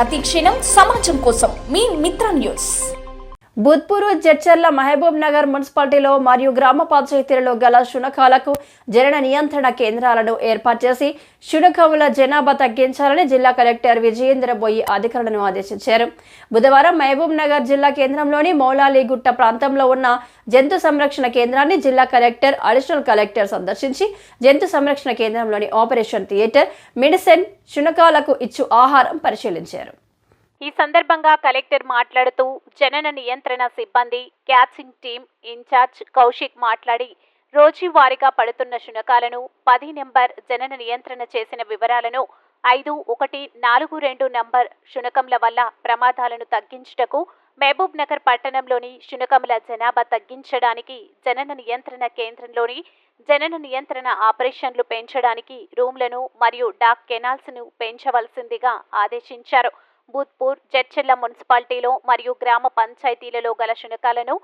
ప్రతిక్షణం సమాజం కోసం మీ మిత్ర న్యూస్. బుద్పూరు, జడ్చర్ల, మహబూబ్ నగర్ మున్సిపాలిటీలో మరియు గ్రామ పంచాయతీలలో గల శునకాలకు జనన నియంత్రణ కేంద్రాలను ఏర్పాటు చేసి శునకముల జనాభా తగ్గించాలని జిల్లా కలెక్టర్ విజయేంద్ర బోయి అధికారులను ఆదేశించారు. బుధవారం మహబూబ్ నగర్ జిల్లా కేంద్రంలోని మౌలాలీగుట్ట ప్రాంతంలో ఉన్న జంతు సంరక్షణ కేంద్రాన్ని జిల్లా కలెక్టర్, అడిషనల్ కలెక్టర్ సందర్శించి జంతు సంరక్షణ కేంద్రంలోని ఆపరేషన్ థియేటర్, మెడిసిన్, శునకాలకు ఇచ్చు ఆహారం పరిశీలించారు. ఈ సందర్భంగా కలెక్టర్ మాట్లాడుతూ జనన నియంత్రణ సిబ్బంది క్యాచింగ్ టీం ఇన్ఛార్జ్ కౌశిక్ మాట్లాడి రోజువారీగా పడుతున్న శునకాలను 10 నెంబర్ జనన నియంత్రణ చేసిన వివరాలను 5142 నంబర్ శునకంల వల్ల ప్రమాదాలను తగ్గించుటకు మహబూబ్ నగర్ పట్టణంలోని శునకముల జనాభా తగ్గించడానికి జనన నియంత్రణ కేంద్రంలోని జనన నియంత్రణ ఆపరేషన్లు పెంచడానికి రూమ్లను మరియు డాక్ కెనాల్స్ను పెంచవలసిందిగా ఆదేశించారు. బుద్పూర్, జడ్చర్ల మున్సిపాలిటీలో మరియు గ్రామ పంచాయతీలలో గల శునకాలను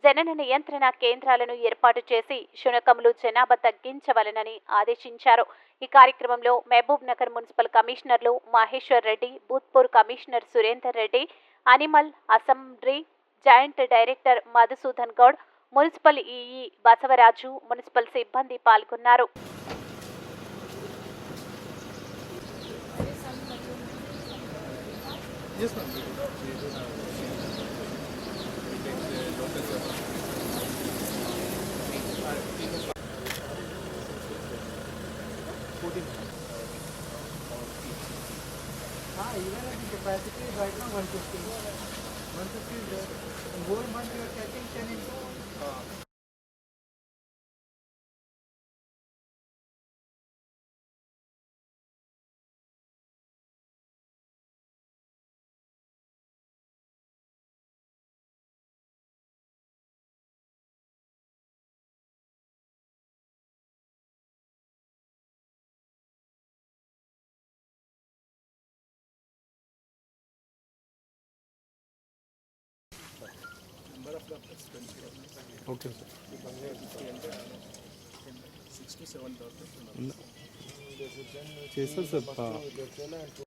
జనన నియంత్రణ కేంద్రాలను ఏర్పాటు చేసి శునకములు జనాభా తగ్గించవలెనని ఆదేశించారు. ఈ కార్యక్రమంలో మహబూబ్ నగర్ మున్సిపల్ కమిషనర్లు Maheshwar Reddy, Budpur commissioner Surender Reddy, animal assembly joint director Madhusudan Goud, municipal EE Basavaraju, municipal సిబ్బంది పాల్గొన్నారు. Yes, ma'am. Even at the capacity is right now 150. 150 is there. In whole month you are catching 10 into. Okay, sir. 6 to 7 doctors. Yes, sir.